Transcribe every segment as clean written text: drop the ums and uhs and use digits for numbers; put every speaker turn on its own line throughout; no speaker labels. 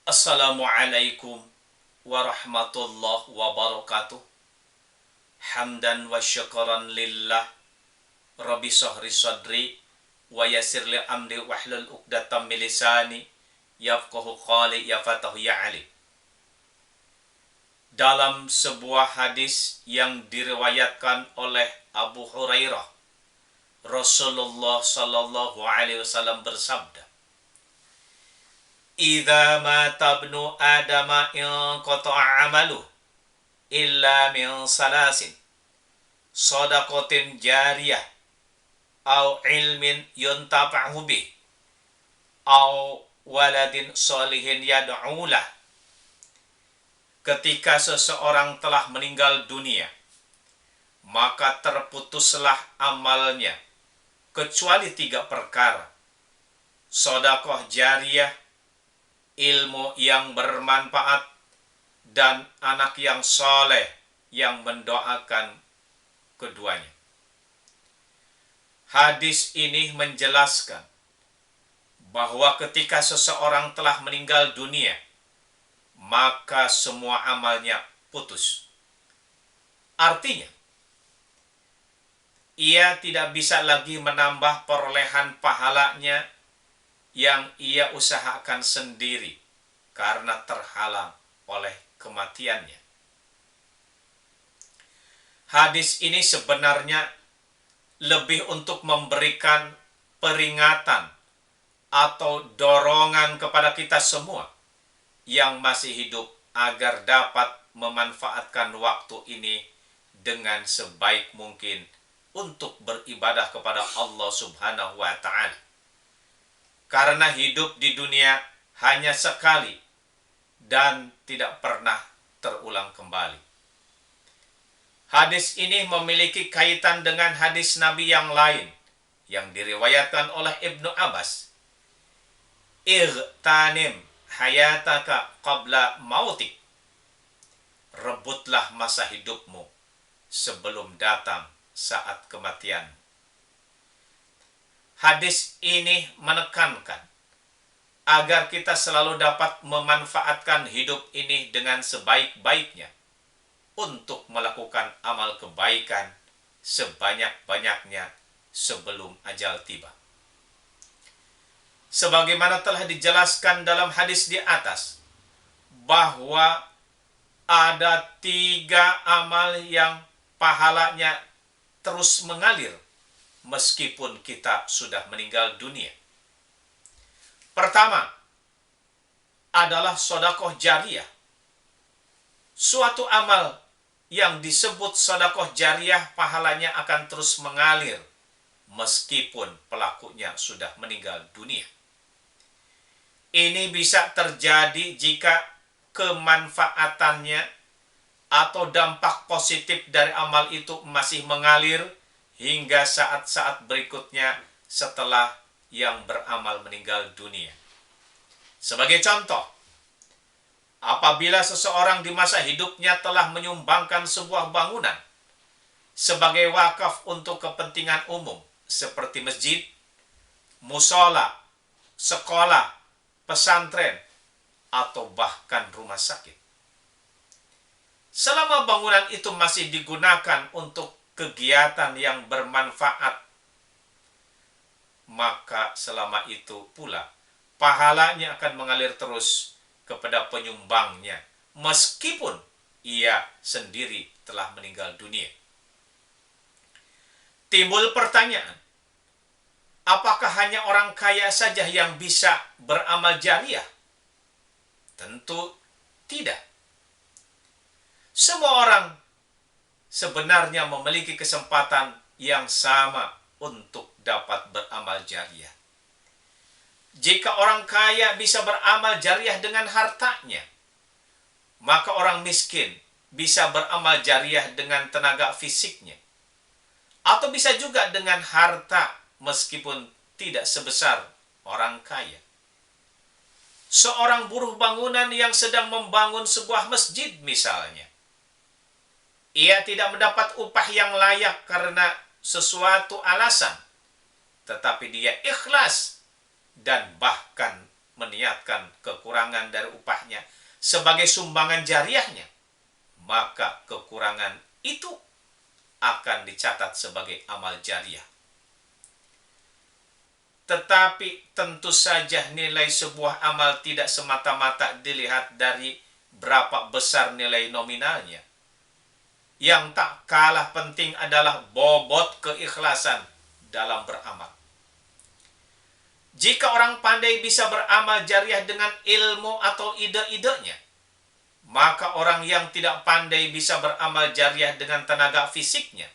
Assalamualaikum warahmatullahi wabarakatuh. Hamdan wa syukuran lillah. Rabbi sahri sadri wa yassir li amri wahlul uqdatam min lisani yafqahu qali ya fatahu ya ali. Dalam sebuah hadis yang diriwayatkan oleh Abu Hurairah, Rasulullah sallallahu alaihi wasallam bersabda, "Idza mata ibnu adama inqata'a 'amaluhu illa min salasin, shadaqatin jariyah, au ilmin yuntafa'u bih, au waladin sholihin yad'u lah." Ketika seseorang telah meninggal dunia, maka terputuslah amalnya kecuali 3 perkara: sedekah jariyah, ilmu yang bermanfaat, dan anak yang soleh yang mendoakan keduanya. Hadis ini menjelaskan bahwa ketika seseorang telah meninggal dunia, maka semua amalnya putus. Artinya, ia tidak bisa lagi menambah perolehan pahalanya yang ia usahakan sendiri karena terhalang oleh kematiannya. Hadis ini sebenarnya lebih untuk memberikan peringatan atau dorongan kepada kita semua yang masih hidup agar dapat memanfaatkan waktu ini dengan sebaik mungkin untuk beribadah kepada Allah Subhanahu wa Ta'ala. Karena hidup di dunia hanya sekali dan tidak pernah terulang kembali. Hadis ini memiliki kaitan dengan hadis Nabi yang lain yang diriwayatkan oleh Ibnu Abbas. "Igtanim hayataka qabla mautik." Rebutlah masa hidupmu sebelum datang saat kematian. Hadis ini menekankan agar kita selalu dapat memanfaatkan hidup ini dengan sebaik-baiknya untuk melakukan amal kebaikan sebanyak-banyaknya sebelum ajal tiba. Sebagaimana telah dijelaskan dalam hadis di atas, bahwa ada 3 amal yang pahalanya terus mengalir meskipun kita sudah meninggal dunia. Pertama adalah sedekah jariyah. Suatu amal yang disebut sedekah jariyah pahalanya akan terus mengalir meskipun pelakunya sudah meninggal dunia. Ini bisa terjadi jika kemanfaatannya atau dampak positif dari amal itu masih mengalir hingga saat-saat berikutnya setelah yang beramal meninggal dunia. Sebagai contoh, apabila seseorang di masa hidupnya telah menyumbangkan sebuah bangunan sebagai wakaf untuk kepentingan umum seperti masjid, musola, sekolah, pesantren, atau bahkan rumah sakit. Selama bangunan itu masih digunakan untuk kegiatan yang bermanfaat, maka selama itu pula pahalanya akan mengalir terus kepada penyumbangnya meskipun ia sendiri telah meninggal dunia. Timbul pertanyaan, apakah hanya orang kaya saja yang bisa beramal jariyah? Tentu tidak. Semua orang sebenarnya memiliki kesempatan yang sama untuk dapat beramal jariyah. Jika orang kaya bisa beramal jariyah dengan hartanya, maka orang miskin bisa beramal jariyah dengan tenaga fisiknya. Atau bisa juga dengan harta meskipun tidak sebesar orang kaya. Seorang buruh bangunan yang sedang membangun sebuah masjid misalnya, ia tidak mendapat upah yang layak karena sesuatu alasan, tetapi dia ikhlas dan bahkan meniatkan kekurangan dari upahnya sebagai sumbangan jariahnya, maka kekurangan itu akan dicatat sebagai amal jariah. Tetapi tentu saja nilai sebuah amal tidak semata-mata dilihat dari berapa besar nilai nominalnya. Yang tak kalah penting adalah bobot keikhlasan dalam beramal. Jika orang pandai bisa beramal jariah dengan ilmu atau ide-idenya, maka orang yang tidak pandai bisa beramal jariah dengan tenaga fisiknya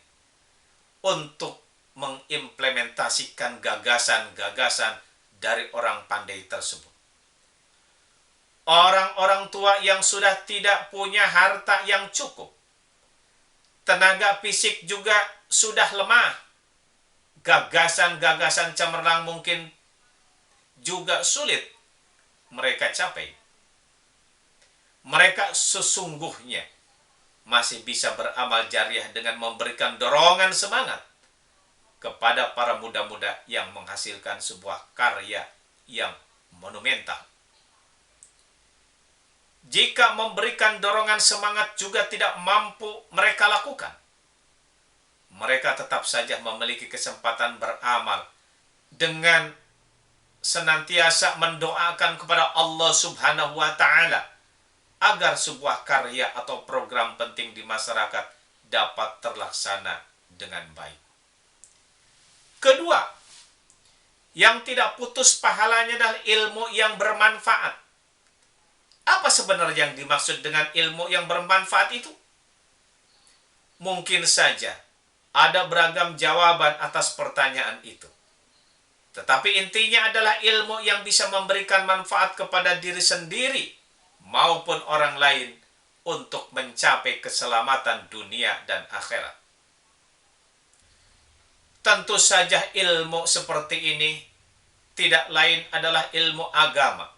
untuk mengimplementasikan gagasan-gagasan dari orang pandai tersebut. Orang-orang tua yang sudah tidak punya harta yang cukup, tenaga fisik juga sudah lemah, gagasan-gagasan cemerlang mungkin juga sulit mereka capai. Mereka sesungguhnya masih bisa beramal jariah dengan memberikan dorongan semangat kepada para muda-muda yang menghasilkan sebuah karya yang monumental. Jika memberikan dorongan semangat juga tidak mampu mereka lakukan, mereka tetap saja memiliki kesempatan beramal dengan senantiasa mendoakan kepada Allah Subhanahu wa Ta'ala agar sebuah karya atau program penting di masyarakat dapat terlaksana dengan baik. Kedua, yang tidak putus pahalanya adalah ilmu yang bermanfaat. Apa sebenarnya yang dimaksud dengan ilmu yang bermanfaat itu? Mungkin saja ada beragam jawaban atas pertanyaan itu. Tetapi intinya adalah ilmu yang bisa memberikan manfaat kepada diri sendiri maupun orang lain untuk mencapai keselamatan dunia dan akhirat. Tentu saja ilmu seperti ini tidak lain adalah ilmu agama.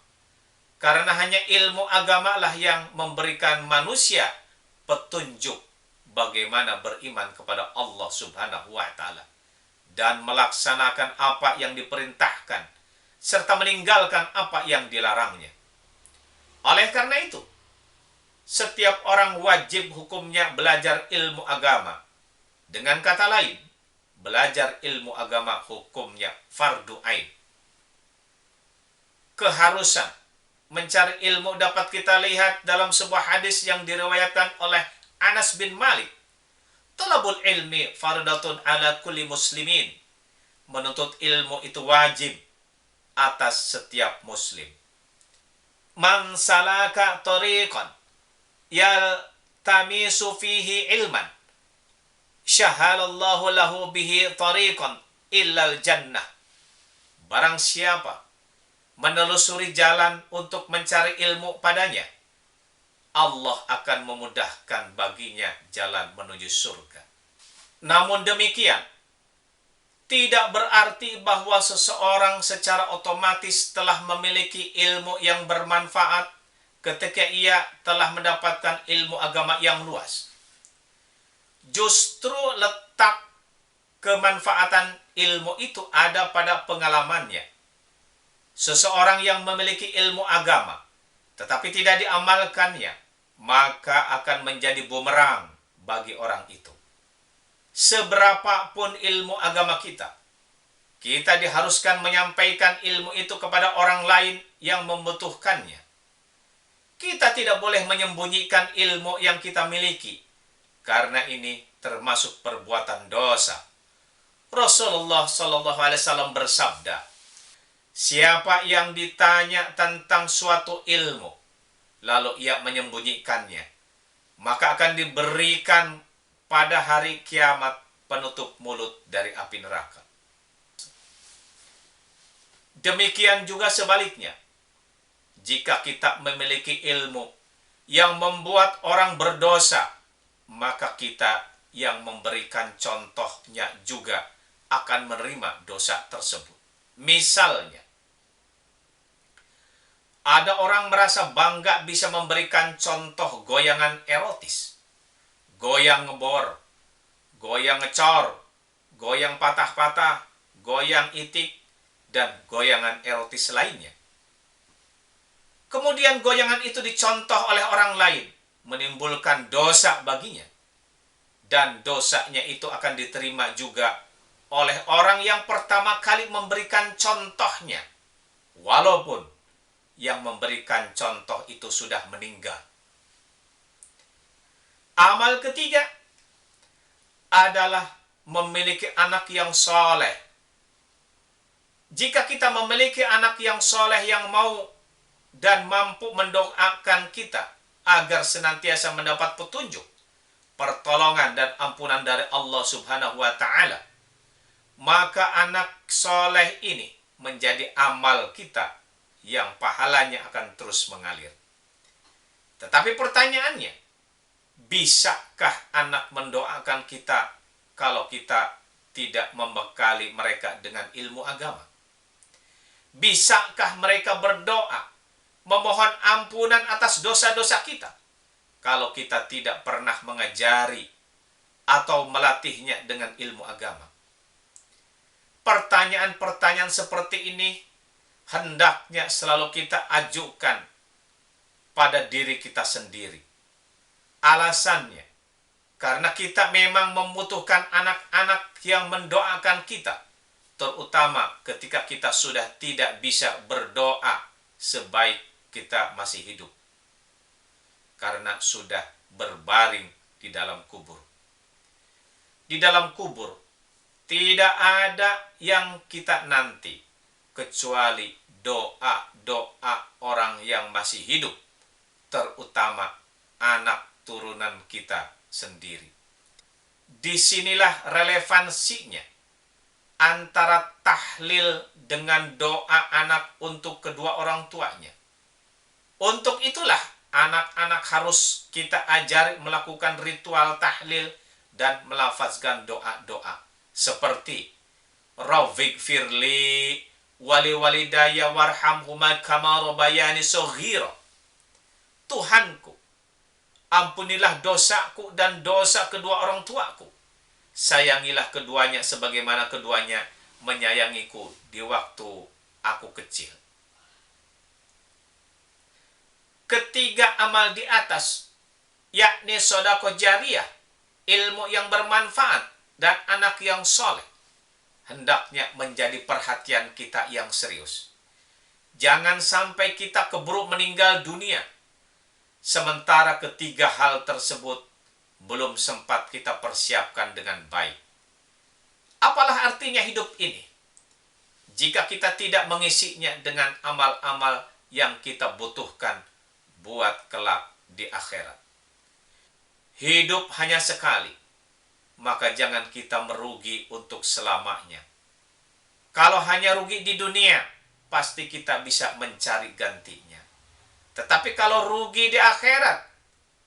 Karena hanya ilmu agama lah yang memberikan manusia petunjuk bagaimana beriman kepada Allah Subhanahu wa Ta'ala dan melaksanakan apa yang diperintahkan serta meninggalkan apa yang dilarangnya. Oleh karena itu, setiap orang wajib hukumnya belajar ilmu agama. Dengan kata lain, belajar ilmu agama hukumnya fardu ain. Keharusan mencari ilmu dapat kita lihat dalam sebuah hadis yang diriwayatkan oleh Anas bin Malik. Talabul ilmi fardatun ala kulli muslimin. Menuntut ilmu itu wajib atas setiap muslim. Man salaka tariqan yaltamisu fihi ilman syahalallahu lahu bihi tariqan illal jannah. Barang siapa menelusuri jalan untuk mencari ilmu padanya, Allah akan memudahkan baginya jalan menuju surga. Namun demikian, tidak berarti bahwa seseorang secara otomatis telah memiliki ilmu yang bermanfaat ketika ia telah mendapatkan ilmu agama yang luas. Justru letak kemanfaatan ilmu itu ada pada pengalamannya. Seseorang yang memiliki ilmu agama tetapi tidak diamalkannya, maka akan menjadi bumerang bagi orang itu. Seberapapun ilmu agama kita diharuskan menyampaikan ilmu itu kepada orang lain yang membutuhkannya. Kita tidak boleh menyembunyikan ilmu yang kita miliki, karena ini termasuk perbuatan dosa. Rasulullah SAW bersabda, siapa yang ditanya tentang suatu ilmu, lalu ia menyembunyikannya, maka akan diberikan pada hari kiamat penutup mulut dari api neraka. Demikian juga sebaliknya, jika kita memiliki ilmu yang membuat orang berdosa, maka kita yang memberikan contohnya juga akan menerima dosa tersebut. Misalnya, ada orang merasa bangga bisa memberikan contoh goyangan erotis. Goyang ngebor, goyang ngecor, goyang patah-patah, goyang itik, dan goyangan erotis lainnya. kemudian goyangan itu dicontoh oleh orang lain, menimbulkan dosa baginya. Dan dosanya itu akan diterima juga oleh orang yang pertama kali memberikan contohnya, walaupun yang memberikan contoh itu sudah meninggal. Amal ketiga adalah memiliki anak yang soleh. Jika kita memiliki anak yang soleh yang mau dan mampu mendoakan kita agar senantiasa mendapat petunjuk, pertolongan dan ampunan dari Allah Subhanahu wa Ta'ala, maka anak soleh ini menjadi amal kita yang pahalanya akan terus mengalir. Tetapi pertanyaannya, bisakah anak mendoakan kita kalau kita tidak membekali mereka dengan ilmu agama? Bisakah mereka berdoa, memohon ampunan atas dosa-dosa kita, kalau kita tidak pernah mengajari atau melatihnya dengan ilmu agama? Pertanyaan-pertanyaan seperti ini hendaknya selalu kita ajukan pada diri kita sendiri. Alasannya, karena kita memang membutuhkan anak-anak yang mendoakan kita, terutama ketika kita sudah tidak bisa berdoa sebaik kita masih hidup, karena sudah berbaring di dalam kubur. Di dalam kubur tidak ada yang kita nanti kecuali doa-doa orang yang masih hidup, terutama anak turunan kita sendiri. Disinilah relevansinya antara tahlil dengan doa anak untuk kedua orang tuanya. Untuk itulah anak-anak harus kita ajari melakukan ritual tahlil dan melafazkan doa-doa seperti Rabbik firli wali walidayya warhamhuma kama rabbayani shaghira. Tuhanku, ampunilah dosaku dan dosa kedua orang tuaku. Sayangilah keduanya sebagaimana keduanya menyayangiku di waktu aku kecil. Ketiga amal di atas, yakni sedekah jariyah, ilmu yang bermanfaat, dan anak yang soleh, hendaknya menjadi perhatian kita yang serius. Jangan sampai kita keburu meninggal dunia sementara ketiga hal tersebut belum sempat kita persiapkan dengan baik. Apalah artinya hidup ini jika kita tidak mengisinya dengan amal-amal yang kita butuhkan buat kelak di akhirat? Hidup hanya sekali, maka jangan kita merugi untuk selamanya. Kalau hanya rugi di dunia, pasti kita bisa mencari gantinya. Tetapi kalau rugi di akhirat,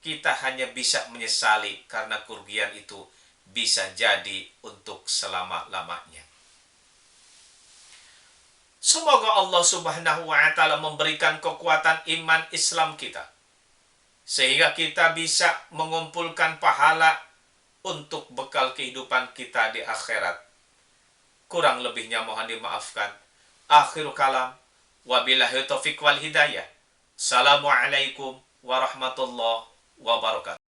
kita hanya bisa menyesali karena kerugian itu bisa jadi untuk selama-lamanya. Semoga Allah Subhanahu wa Ta'ala memberikan kekuatan iman Islam kita, sehingga kita bisa mengumpulkan pahala untuk bekal kehidupan kita di akhirat. Kurang lebihnya mohon dimaafkan. Akhirul kalam, wabillahi taufiq wal hidayah. Assalamualaikum warahmatullahi wabarakatuh.